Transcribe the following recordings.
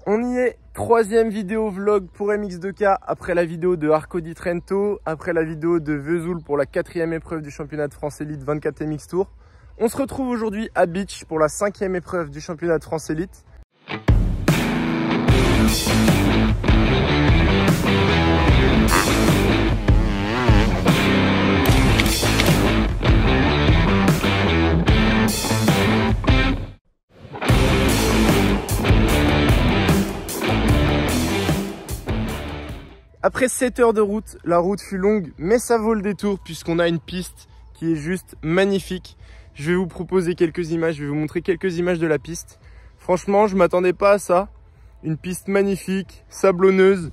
On y est, troisième vidéo vlog pour MX2K, après la vidéo de Arco di Trento, après la vidéo de Vesoul pour la 4e épreuve du championnat de France Elite 24 MX Tour. On se retrouve aujourd'hui à Beach pour la 5e épreuve du championnat de France Elite. Après 7 heures de route, la route fut longue, mais ça vaut le détour puisqu'on a une piste qui est juste magnifique. Je vais vous proposer quelques images, je vais vous montrer quelques images de la piste. Franchement, je ne m'attendais pas à ça. Une piste magnifique, sablonneuse.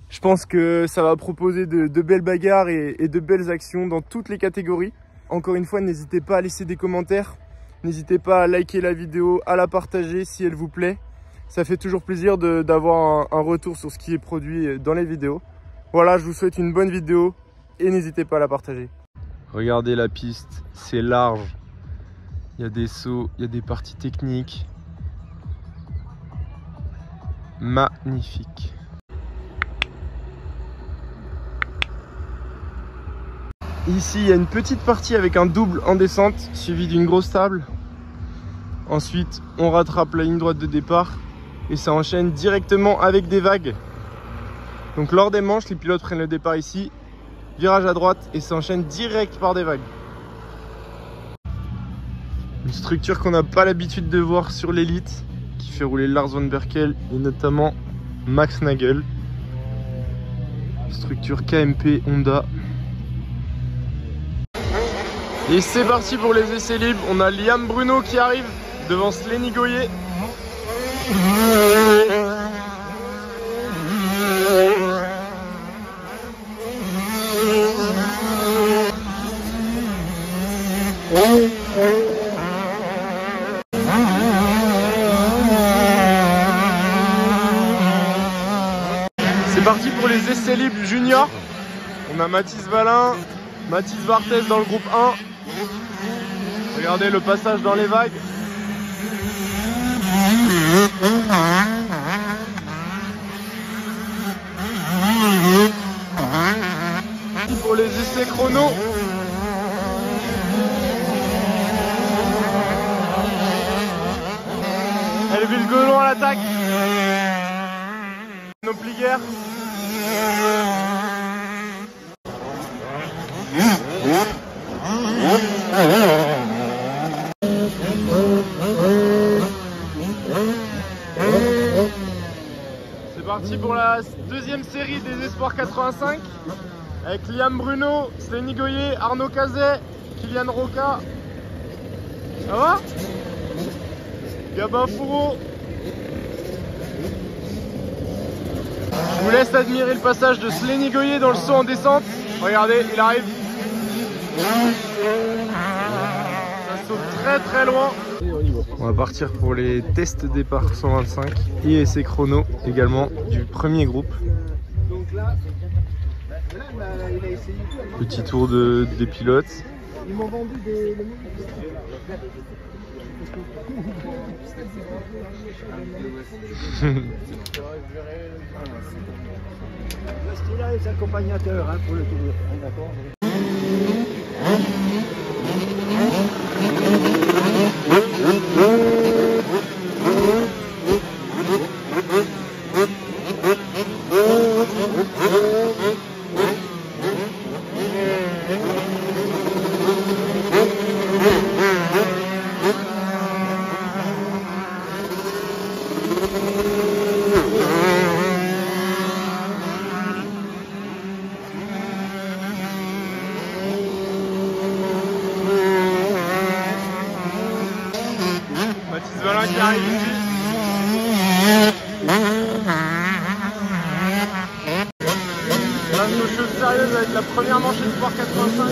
Je pense que ça va proposer de belles bagarres et de belles actions dans toutes les catégories. Encore une fois, n'hésitez pas à laisser des commentaires. N'hésitez pas à liker la vidéo, à la partager si elle vous plaît. Ça fait toujours plaisir d'avoir un retour sur ce qui est produit dans les vidéos. Voilà, je vous souhaite une bonne vidéo et n'hésitez pas à la partager. Regardez la piste, c'est large. Il y a des sauts, il y a des parties techniques. Magnifique. Ici, il y a une petite partie avec un double en descente, suivi d'une grosse table. Ensuite, on rattrape la ligne droite de départ. Et ça enchaîne directement avec des vagues. Donc lors des manches, les pilotes prennent le départ ici, virage à droite et ça enchaîne direct par des vagues. Une structure qu'on n'a pas l'habitude de voir sur l'élite, qui fait rouler Lars Van Berkel et notamment Max Nagel. Structure KMP Honda. Et c'est parti pour les essais libres. On a Liam Bruno qui arrive devant Slenny Goyer. C'est parti pour les essais libres juniors. On a Mathis Valin, Mathis Barthez dans le groupe 1. Regardez le passage dans les vagues. Pour les essais chrono. Elville Golon à l'attaque. Nos pligueurs. C'est parti pour la deuxième série des Espoirs 85 avec Liam Bruno, Slenny Goyer, Arnaud Cazet, Kylian Roca. Ça va? Gabin Fourreau. Je vous laisse admirer le passage de Slenny Goyer dans le saut en descente. Regardez, il arrive. Ça saute très très loin. On va partir pour les tests départ 125 et essais chrono également du premier groupe. Petit tour des pilotes. Ils m'ont vendu des... Il a les accompagnateurs hein, pour le tour. D'accord. Mathis Valin qui arrive ici. Là, nos choses sérieuses avec la première manche Espoir 85.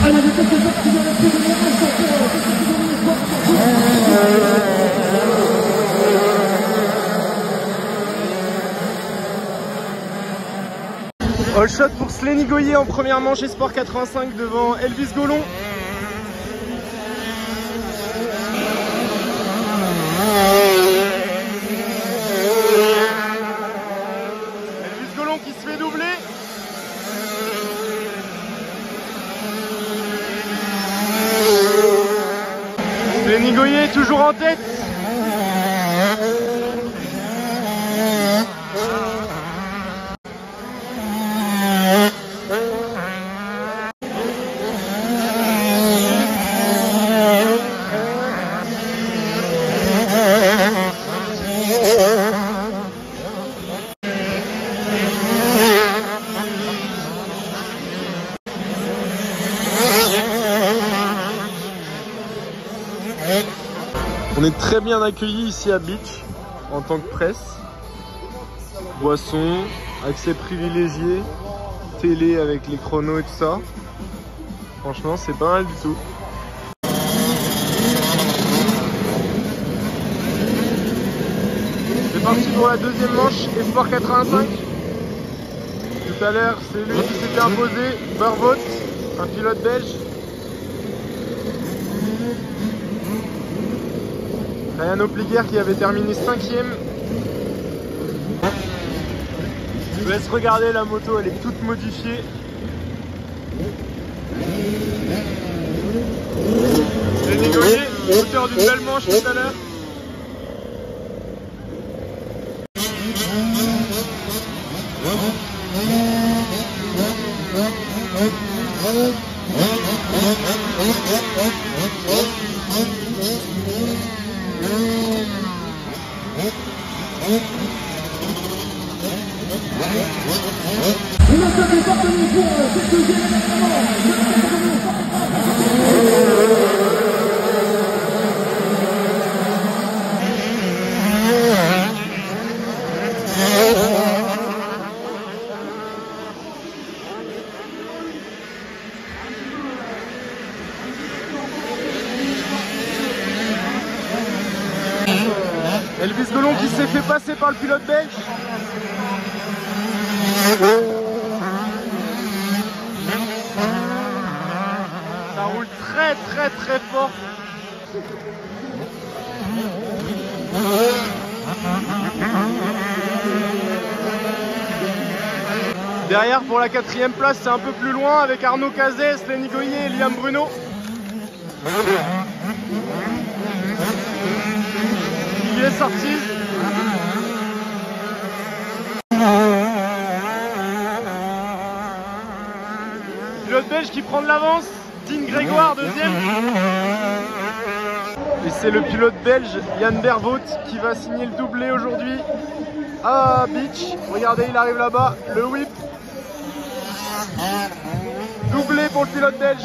Allez, All shot pour Slenny Goyer en première manche Espoir 85 devant Elvis Golon. Elvis Golon qui se fait doubler. Slenny Goyer toujours en tête. On est très bien accueillis ici à Beach en tant que presse. Boissons, accès privilégié, télé avec les chronos et tout ça. Franchement, c'est pas mal du tout. C'est parti pour la deuxième manche, Espoir 85. Tout à l'heure, c'est lui qui s'était imposé, Barvoet, un pilote belge. Ryan Opliger qui avait terminé 5ème. Je vous laisse regarder la moto, elle est toute modifiée. Slenny Goyer, auteur d'une belle manche tout à l'heure. Elvis Golon qui s'est fait passer par le pilote belge. Ça roule très fort. Derrière pour la 4ème place, c'est un peu plus loin avec Arnaud Cazet, Slenny Goyer et Liam Bruno. Il est sorti. Pilote belge qui prend de l'avance. Dean Grégoire deuxième. Et c'est le pilote belge Jan Barvoet qui va signer le doublé aujourd'hui à Beach. Regardez, il arrive là-bas, le whip. Doublé pour le pilote belge.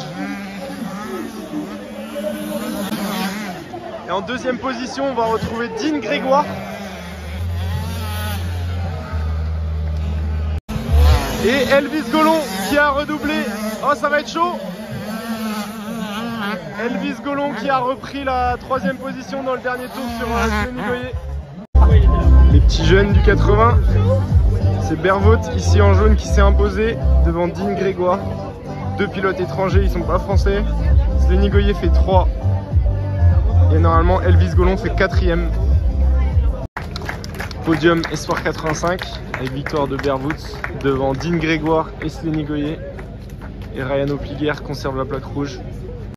Et en deuxième position, on va retrouver Dean Grégoire. Et Elvis Golon qui a redoublé. Oh, ça va être chaud. Elvis Golon qui a repris la 3ème position dans le dernier tour sur Slenny Goyer. Les petits jeunes du 80. C'est Barvoet ici en jaune qui s'est imposé devant Dean Grégoire. Deux pilotes étrangers, ils sont pas français. Slenny Goyer fait 3. Et normalement Elvis Golon fait 4ème. Podium Espoir 85 avec victoire de Barvoet devant Dean Grégoire et Slenny Goyer. Et Ryan Opliger conserve la plaque rouge.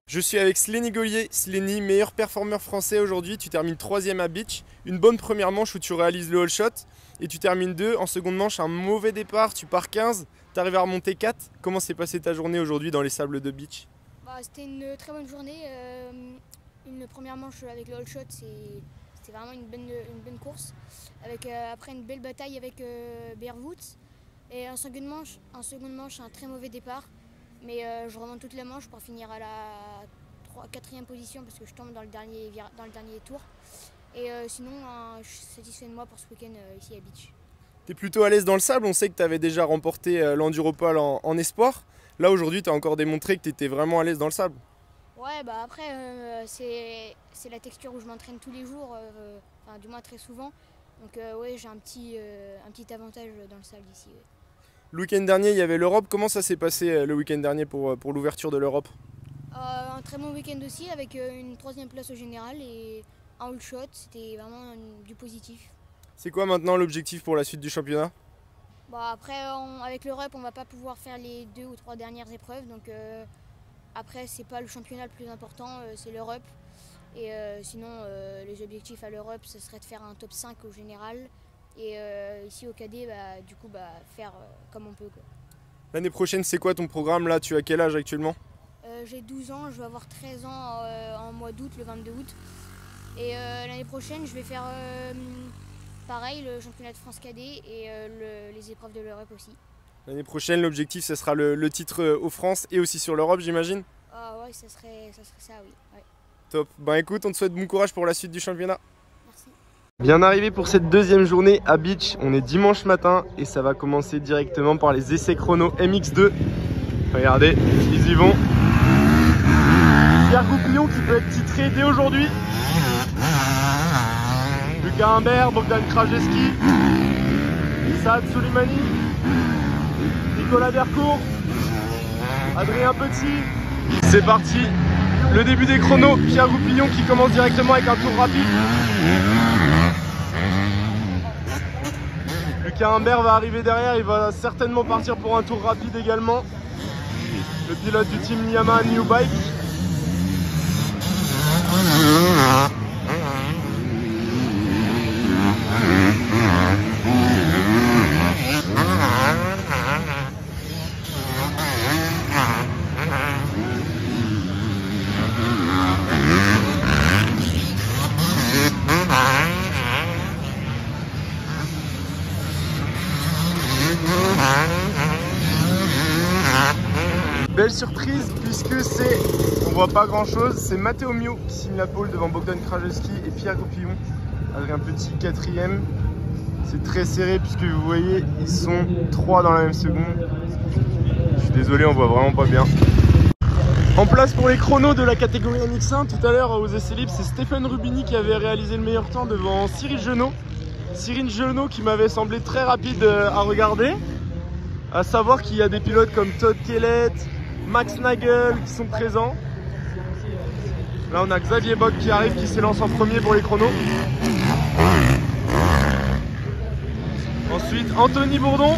Je suis avec Slenny Goyer. Slenny, meilleur performeur français aujourd'hui. Tu termines 3ème à Beach. Une bonne première manche où tu réalises le all shot. Et tu termines 2. En seconde manche, un mauvais départ. Tu pars 15. Tu arrives à remonter 4. Comment s'est passée ta journée aujourd'hui dans les sables de Beach? C'était une très bonne journée. Une première manche avec le all shot, c'était vraiment une bonne course. Avec, après une belle bataille avec Barvoet. Et en seconde manche, un très mauvais départ. Mais je remonte toute la manche pour finir à la 4ème position parce que je tombe dans le dernier tour. Et sinon, je suis satisfait de moi pour ce week-end ici à Beach. Tu es plutôt à l'aise dans le sable. On sait que tu avais déjà remporté l'Enduropole en espoir. Là aujourd'hui, tu as encore démontré que tu étais vraiment à l'aise dans le sable. Ouais, bah après, c'est la texture où je m'entraîne tous les jours, du moins très souvent. Donc ouais, j'ai un petit avantage dans le sable ici. Ouais. Le week-end dernier, il y avait l'Europe. Comment ça s'est passé le week-end dernier pour l'ouverture de l'Europe? Un très bon week-end aussi, avec une 3e place au général et un all shot. C'était vraiment du positif. C'est quoi maintenant l'objectif pour la suite du championnat? Après, avec l'Europe, on ne va pas pouvoir faire les 2 ou 3 dernières épreuves. Donc après, c'est pas le championnat le plus important, c'est l'Europe. Et sinon, les objectifs à l'Europe, ce serait de faire un top 5 au général. Et ici au cadet, du coup, faire comme on peut, quoi. L'année prochaine, c'est quoi ton programme là? Tu as quel âge actuellement? J'ai 12 ans, je vais avoir 13 ans en mois d'août, le 22 août. Et l'année prochaine, je vais faire pareil, le championnat de France cadet et les épreuves de l'Europe aussi. L'année prochaine, l'objectif, ce sera le titre aux France et aussi sur l'Europe, j'imagine? Ah ouais, ça serait ça, oui. Ouais. Top. Ben écoute, on te souhaite bon courage pour la suite du championnat. Merci. Bien arrivé pour cette 2e journée à Beach. On est dimanche matin et ça va commencer directement par les essais chrono MX2. Regardez, ils y vont. Pierre Goupillon qui peut être titré dès aujourd'hui. Lucas Humbert, Bogdan Krajewski, Saad Soulimani, Nicolas Dercourt, Adrien Petit. C'est parti, le début des chronos. Pierre Goupillon qui commence directement avec un tour rapide. Lucas Humbert va arriver derrière, il va certainement partir pour un tour rapide également. Le pilote du team Yamaha New Bike. Belle surprise puisque on voit pas grand chose, c'est Matteo Mio qui signe la pole devant Bogdan Krajewski et Pierre Goupillon. Adrien Petit 4e. C'est très serré puisque vous voyez ils sont 3 dans la même seconde. Je suis désolé, on voit vraiment pas bien. En place pour les chronos de la catégorie MX1, tout à l'heure aux essais libres, c'est Stéphane Rubini qui avait réalisé le meilleur temps devant Cyril Genot. Cyril Genot qui m'avait semblé très rapide à regarder. À savoir qu'il y a des pilotes comme Todd Kellett, Max Nagel qui sont présents. Là on a Xavier Bock qui arrive, qui s'élance en premier pour les chronos. Ensuite Anthony Bourdon,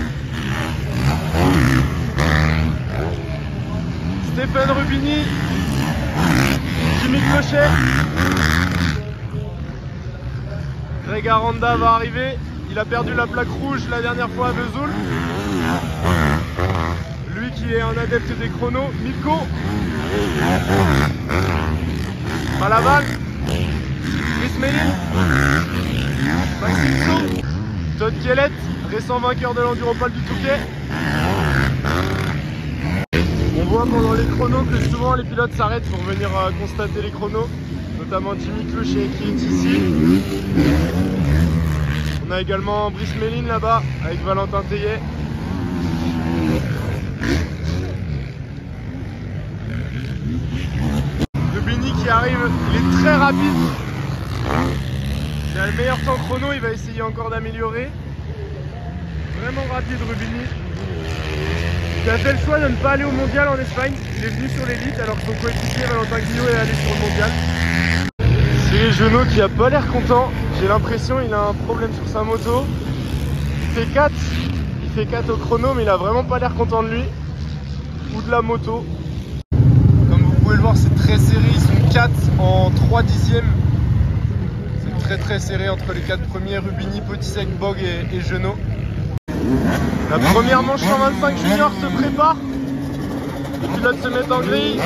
Stéphane Rubini, Jimmy Clochet, Greg Aranda va arriver. Il a perdu la plaque rouge la dernière fois à Vesoul. Lui qui est un adepte des chronos, Milko, Malaval, Chris Mellin, Maxime Saut, Todd Kellett, récent vainqueur de l'Enduropole du Touquet. On voit pendant les chronos que souvent les pilotes s'arrêtent pour venir constater les chronos, notamment Jimmy Clochet qui est ici. On a également Brice Mellin là-bas avec Valentin Tellet. Rubini qui arrive, il est très rapide. Il a le meilleur temps chrono, il va essayer encore d'améliorer. Vraiment rapide Rubini. Il a fait le choix de ne pas aller au mondial en Espagne. Il est venu sur l'élite alors que son coéquipier Valentin Guillot est allé sur le mondial. Cyril Genot qui a pas l'air content. J'ai l'impression qu'il a un problème sur sa moto. Il fait 4 au chrono mais il a vraiment pas l'air content de lui. Ou de la moto. Comme vous pouvez le voir, c'est très serré. Ils sont 4 en 3 dixièmes. C'est très serré entre les 4 premiers. Rubini, Potisek, Bog et Genot. La première manche 125 junior se prépare. Les pilotes se mettent en grille.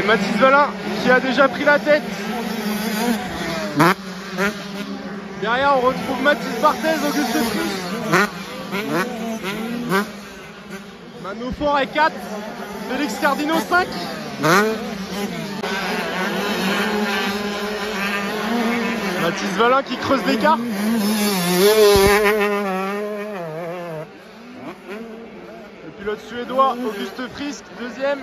Mathis Valin qui a déjà pris la tête. Derrière, on retrouve Mathis Barthez, Auguste Frisch. Mano Fort est 4. Félix Cardino 5. Mathis Valin qui creuse l'écart. Le pilote suédois Auguste Frisch, deuxième.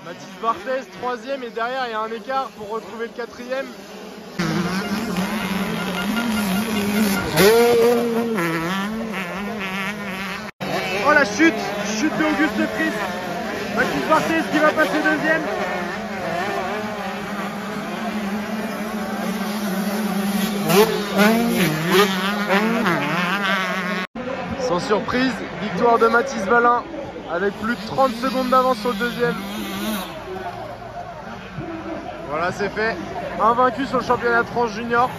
Mathis Barthez, troisième, et derrière il y a un écart pour retrouver le quatrième. Oh la chute de Auguste Frisch. Mathis Barthez qui va passer deuxième. Sans surprise, victoire de Mathis Valin avec plus de 30 secondes d'avance sur le deuxième. Voilà, c'est fait. Invaincu sur le championnat de France junior.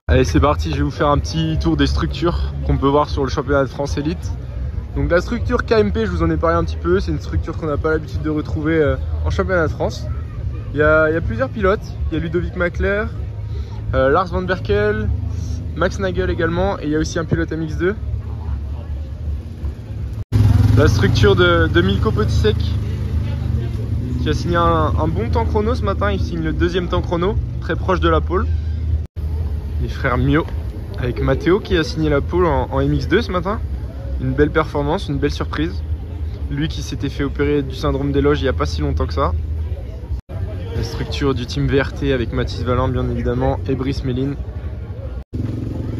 Allez, c'est parti, je vais vous faire un petit tour des structures qu'on peut voir sur le championnat de France élite. Donc la structure KMP, je vous en ai parlé un petit peu, c'est une structure qu'on n'a pas l'habitude de retrouver en championnat de France. Il y a plusieurs pilotes, il y a Ludovic Macler, Lars Van Berkel, Max Nagel également, et il y a aussi un pilote MX2. La structure de Milko Potisek, qui a signé un bon temps chrono ce matin, il signe le deuxième temps chrono, très proche de la pole. Les frères Mio, avec Matteo qui a signé la pole en MX2 ce matin. Une belle performance, une belle surprise. Lui qui s'était fait opérer du syndrome des loges il n'y a pas si longtemps que ça. La structure du team VRT avec Mathis Valin bien évidemment et Brice Méline.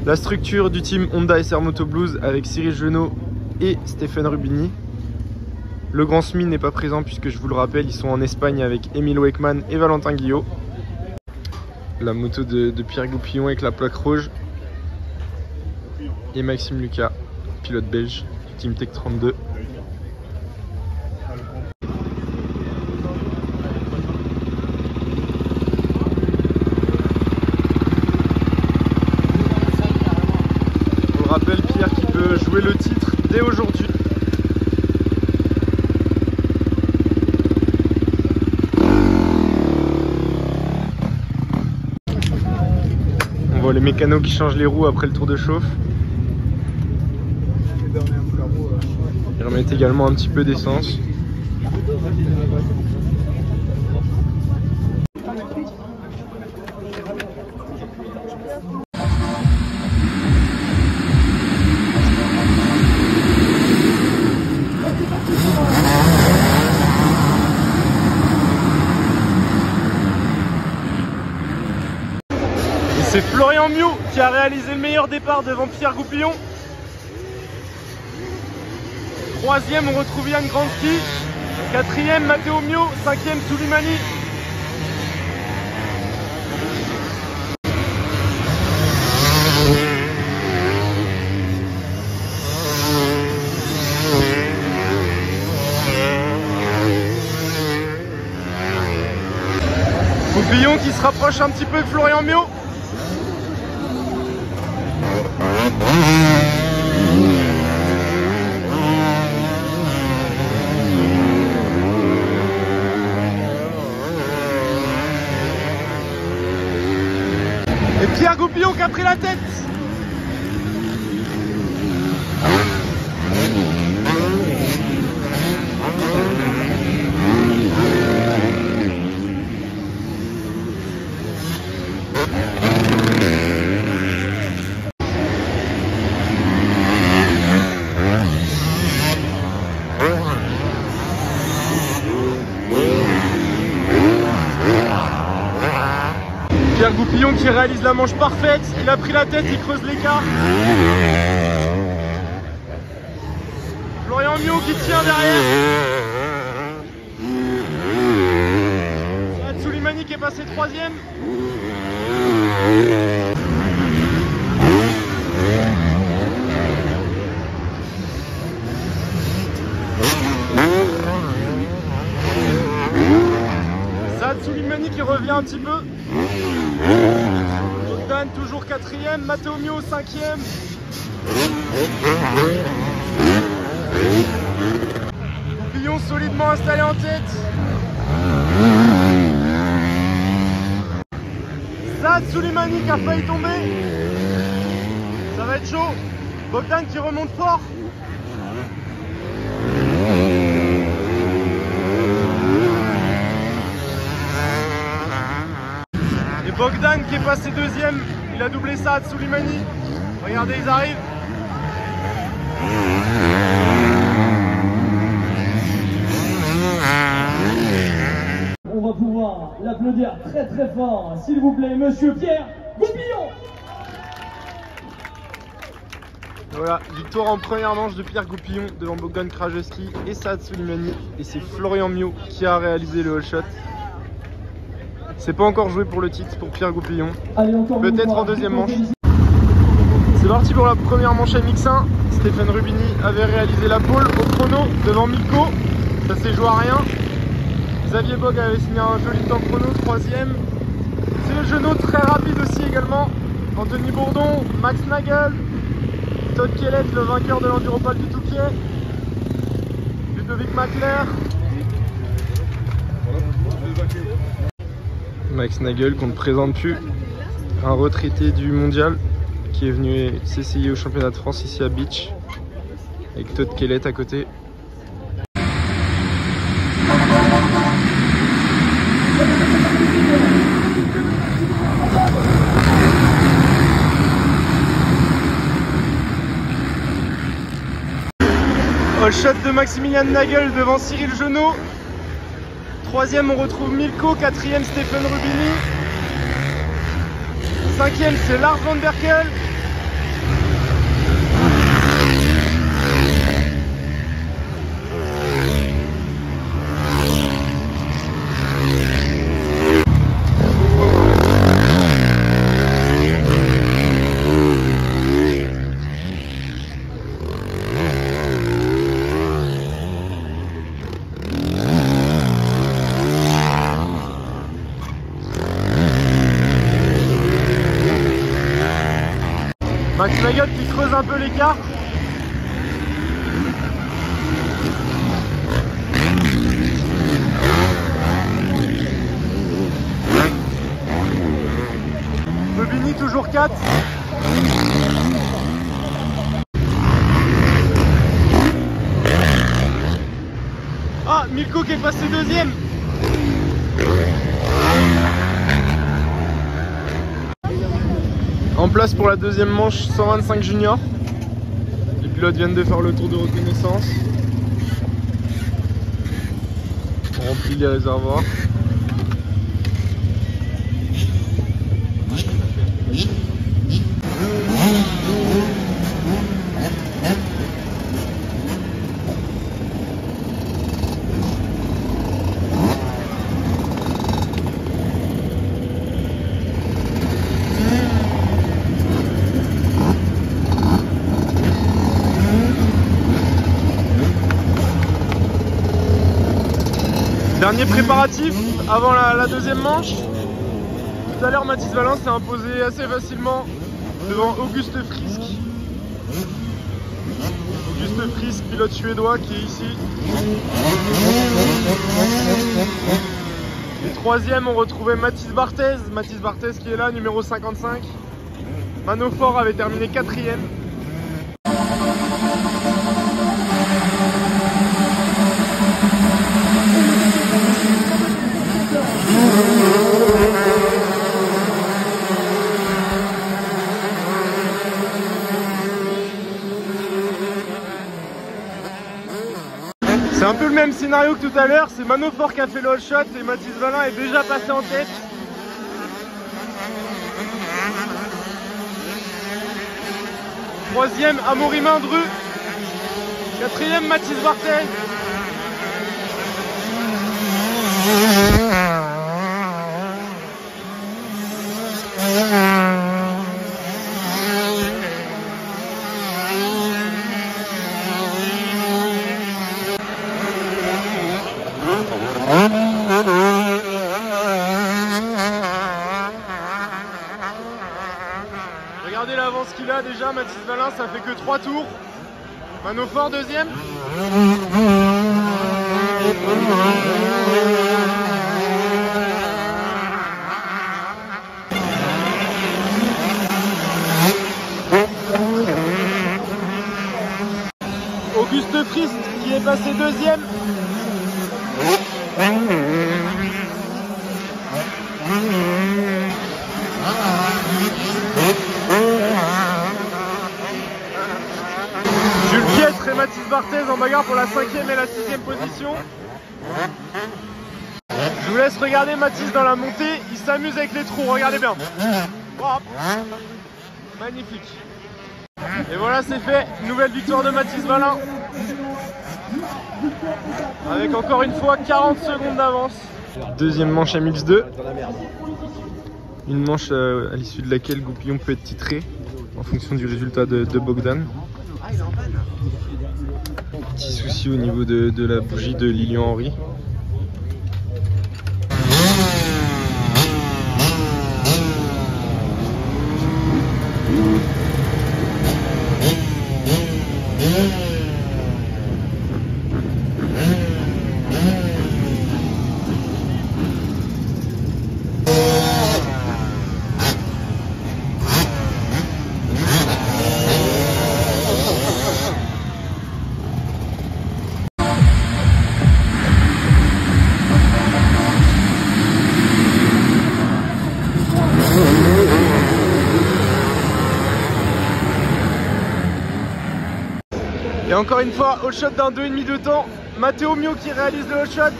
La structure du team Honda SR Moto Blues avec Cyril Genot et Stéphane Rubini. Le Grand Smi n'est pas présent puisque je vous le rappelle, ils sont en Espagne avec Emile Weckman et Valentin Guillot. La moto de Pierre Goupillon avec la plaque rouge. Et Maxime Lucas, pilote belge du team Tech 32. On le rappelle, Pierre qui peut jouer le titre dès aujourd'hui. On voit les mécanos qui changent les roues après le tour de chauffe. Ils remettent également un petit peu d'essence. C'est Florian Mio qui a réalisé le meilleur départ devant Pierre Goupillon. Troisième, on retrouve Yann Granski. Quatrième, Matteo Mio. Cinquième, Soulimani. Goupillon qui se rapproche un petit peu de Florian Mio. Et Pierre Goupillon qui a pris la tête. Pierre Goupillon qui réalise la manche parfaite, il a pris la tête, il creuse l'écart. Florian Mio qui tient derrière. Soulimani qui est passé troisième. Soulimani qui revient un petit peu. Jordan toujours quatrième, Matteo Mio cinquième. Goupillon solidement installé en tête. Saad Souleymani qui a failli tomber. Ça va être chaud. Bogdan qui remonte fort. Et Bogdan qui est passé deuxième. Il a doublé Saad Souleymani. Regardez, ils arrivent. On va pouvoir l'applaudir très très fort, s'il vous plaît, monsieur Pierre Goupillon. Voilà, victoire en première manche de Pierre Goupillon devant Bogdan Krajewski et Saad Souleymani. Et c'est Florian Miot qui a réalisé le all shot. C'est pas encore joué pour le titre pour Pierre Goupillon. Peut-être en deuxième manche. C'est parti pour la première manche MX1. Stéphane Rubini avait réalisé la pole au chrono devant Milko. Ça s'est joué à rien. Xavier Bog avait signé un joli temps chrono, troisième. C'est Genot très rapide aussi également. Anthony Bourdon, Max Nagel, Todd Kellett, le vainqueur de l'Enduropal du Touquet, Ludovic Macler. Max Nagel qu'on ne présente plus, un retraité du mondial qui est venu s'essayer au championnat de France ici à Beach avec Todd Kellett à côté. All shot de Maximilian Nagel devant Cyril Genot. Troisième, on retrouve Milko. Quatrième, Stéphane Rubini. Cinquième, c'est Lars Van Berkel. Max Nagel qui creuse un peu l'écart. Rubini toujours 4. Ah, Milko qui est passé deuxième. En place pour la deuxième manche 125 juniors. Les pilotes viennent de faire le tour de reconnaissance. On remplit les réservoirs. Dernier préparatif avant la deuxième manche. Tout à l'heure, Mathis Valin s'est imposé assez facilement devant Auguste Frisk. Auguste Frisk, pilote suédois qui est ici. Et troisième, on retrouvait Mathis Barthez. Mathis Barthez qui est là, numéro 55. Manofort avait terminé quatrième. C'est un peu le même scénario que tout à l'heure, c'est Manofort qui a fait le all shot et Mathis Valin est déjà passé en tête. Troisième, Amaury Mindru. Quatrième, Mathis Barthez. Regardez l'avance qu'il a déjà, Mathis Valin, ça fait que 3 tours. Manofort deuxième. Auguste Priest qui est passé deuxième. Jules Piètre et Mathis Barthez en bagarre pour la 5e et la 6e position. Je vous laisse regarder Mathis dans la montée, il s'amuse avec les trous, regardez bien. Hop. Magnifique. Et voilà, c'est fait, nouvelle victoire de Mathis Valin. Avec encore une fois 40 secondes d'avance. Deuxième manche à MX2. Une manche à l'issue de laquelle Goupillon peut être titré en fonction du résultat de Bogdan. Petit souci au niveau de la bougie de Lilian Henry. Et encore une fois, hot shot d'un 2,5 de temps. Matteo Mio qui réalise le hot shot.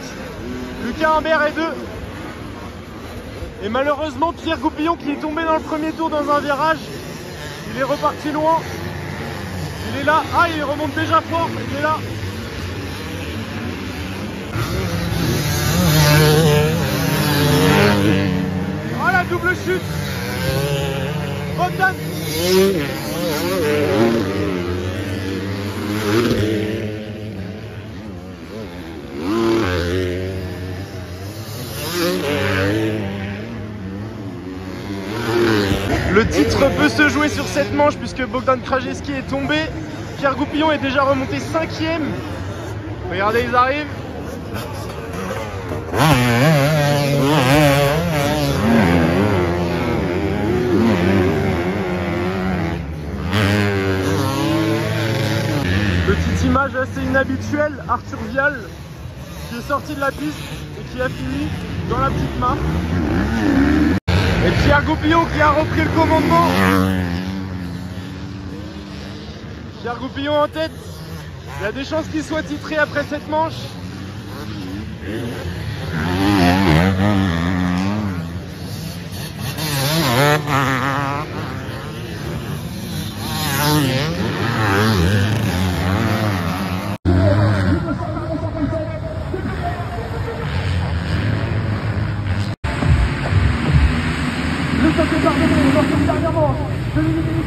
Lucas Humbert est 2. Et malheureusement, Pierre Goupillon qui est tombé dans le premier tour dans un virage. Il est reparti loin. Il est là. Ah, il remonte déjà fort. Il est là. Oh, la double chute. Bogdan. Le titre peut se jouer sur cette manche puisque Bogdan Krajewski est tombé. Pierre Goupillon est déjà remonté 5e. Regardez, ils arrivent. Petite image assez inhabituelle, Arthur Vial qui est sorti de la piste et qui a fini dans la petite mare. Et Pierre Goupillon qui a repris le commandement. Pierre Goupillon en tête. Il y a des chances qu'il soit titré après cette manche. Le temps est terminé, dans cette dernière manche. 2 minutes et demie,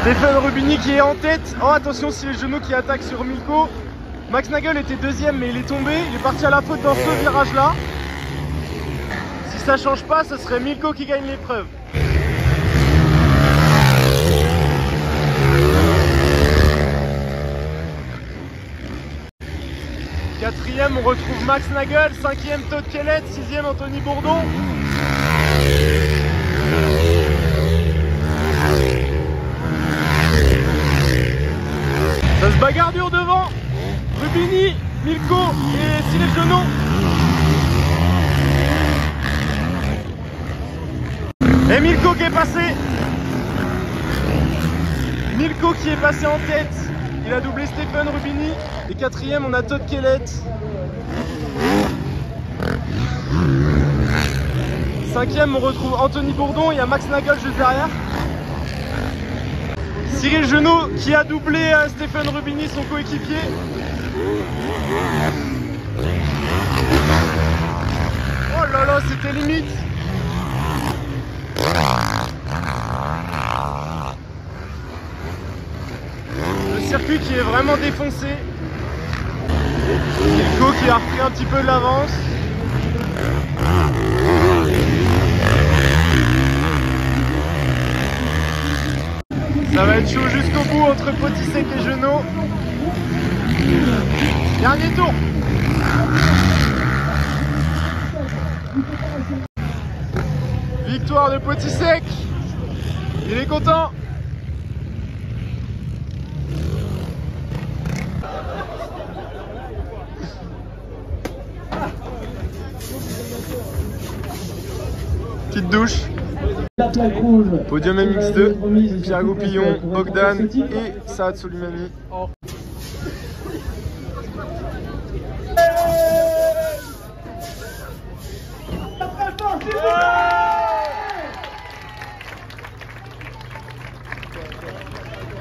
Stéphane Rubini qui est en tête. Oh, attention, si les genoux qui attaquent sur Milko. Max Nagel était deuxième mais il est tombé, il est parti à la faute dans ce virage là. Si ça change pas, ce serait Milko qui gagne l'épreuve. Quatrième, on retrouve Max Nagel, 5e Todd Kellett, 6e Anthony Bourdon. Ça se bagarre dur devant. Rubini, Milko et Cyril Genot. Et Milko qui est passé. Milko qui est passé en tête. Il a doublé Stéphane Rubini. Et quatrième, on a Todd Kellett. 5e, on retrouve Anthony Bourdon. Il y a Max Nagel juste derrière. Cyril Genot qui a doublé Stéphane Rubini, son coéquipier. Oh là là, c'était limite. Le circuit qui est vraiment défoncé. Milko qui a repris un petit peu de l'avance. Ça va être chaud jusqu'au bout entre Potisek et Genot. Dernier tour. Victoire de Potisek. Il est content. Petite douche. Podium MX2, Pierre Goupillon, Bogdan et Saad Solimani.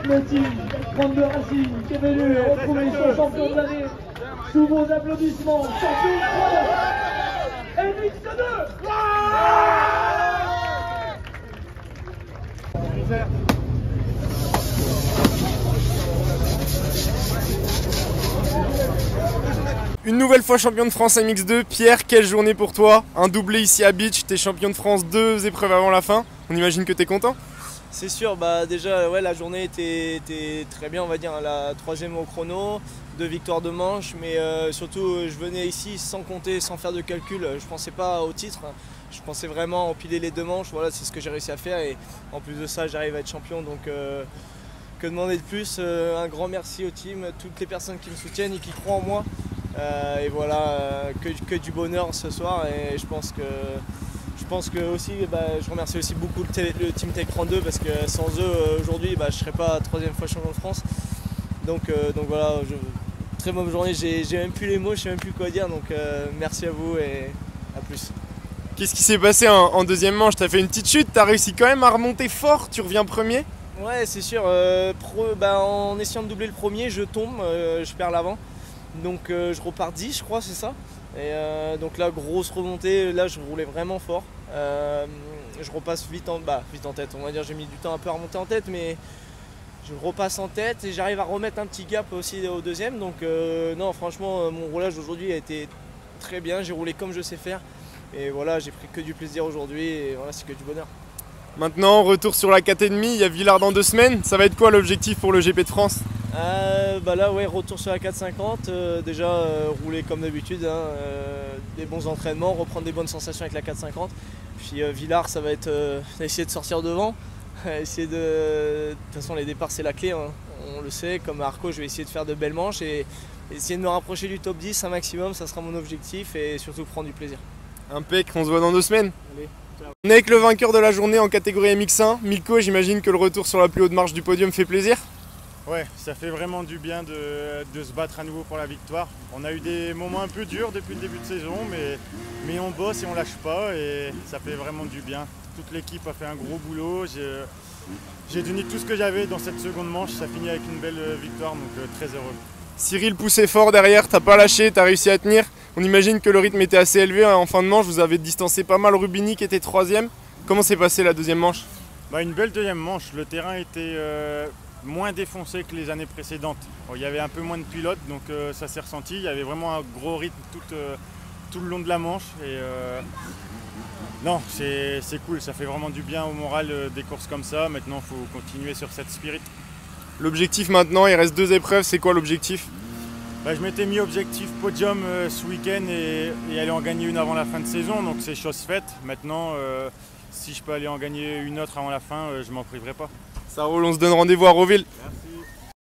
Le team 32 Racing qui est venu retrouver son champion de l'année sous vos applaudissements. Champion de MX2. Une nouvelle fois champion de France MX2. Pierre, quelle journée pour toi? Un doublé ici à Beach, t'es champion de France 2 épreuves avant la fin. On imagine que t'es content? C'est sûr, bah déjà ouais, la journée était très bien, on va dire, la 3e au chrono, 2 victoires de manche, mais surtout je venais ici sans compter, sans faire de calcul, je pensais pas au titre, je pensais vraiment empiler les 2 manches, voilà, c'est ce que j'ai réussi à faire et en plus de ça j'arrive à être champion, donc que demander de plus, un grand merci au team, toutes les personnes qui me soutiennent et qui croient en moi, et voilà, que du bonheur ce soir et je pense que aussi, je remercie aussi beaucoup le Team Tech 32 parce que sans eux aujourd'hui je ne serais pas 3e fois champion de France. Donc voilà, très bonne journée, j'ai même plus les mots, je sais même plus quoi dire, donc merci à vous et à plus. Qu'est-ce qui s'est passé en deuxième manche? T'as fait une petite chute, t'as réussi quand même à remonter fort, tu reviens premier? Ouais, c'est sûr, en essayant de doubler le premier, je tombe, je perds l'avant. Donc je repars 10 je crois, c'est ça. Et donc là, grosse remontée, là je roulais vraiment fort. Je repasse vite en tête, on va dire, j'ai mis du temps un peu à remonter en tête, mais je repasse en tête et j'arrive à remettre un petit gap aussi au deuxième. Donc non, franchement, mon roulage aujourd'hui a été très bien, j'ai roulé comme je sais faire. Et voilà, j'ai pris que du plaisir aujourd'hui et voilà, c'est que du bonheur. Maintenant, retour sur la 4,5, il y a Villard dans 2 semaines. Ça va être quoi l'objectif pour le GP de France? Là, ouais, retour sur la 450. Déjà, rouler comme d'habitude, hein, des bons entraînements, reprendre des bonnes sensations avec la 450. Puis Villard, ça va être essayer de sortir devant. Essayer de toute façon, les départs, c'est la clé, hein. On le sait. Comme à Arco, je vais essayer de faire de belles manches et essayer de me rapprocher du top 10 un maximum. Ça sera mon objectif et surtout prendre du plaisir. Impec, on se voit dans 2 semaines. Allez. On est avec le vainqueur de la journée en catégorie MX1, Milko. J'imagine que le retour sur la plus haute marche du podium fait plaisir. Ouais, ça fait vraiment du bien de se battre à nouveau pour la victoire. On a eu des moments un peu durs depuis le début de saison, mais on bosse et on lâche pas et ça fait vraiment du bien. Toute l'équipe a fait un gros boulot. J'ai donné tout ce que j'avais dans cette seconde manche. Ça finit avec une belle victoire, donc très heureux. Cyril poussait fort derrière, t'as pas lâché, t'as réussi à tenir. On imagine que le rythme était assez élevé en fin de manche, vous avez distancé pas mal Rubini qui était 3e. Comment s'est passée la deuxième manche? Une belle deuxième manche, le terrain était moins défoncé que les années précédentes. Il y avait un peu moins de pilotes, donc ça s'est ressenti. Il y avait vraiment un gros rythme tout le long de la manche. Et, non, c'est cool, ça fait vraiment du bien au moral des courses comme ça. Maintenant, il faut continuer sur cette spirit. L'objectif maintenant, il reste 2 épreuves, c'est quoi l'objectif? Je m'étais mis objectif podium ce week-end et aller en gagner une avant la fin de saison, donc c'est chose faite. Maintenant, si je peux aller en gagner une autre avant la fin, je m'en priverai pas. Ça roule, on se donne rendez-vous à Roville. Merci.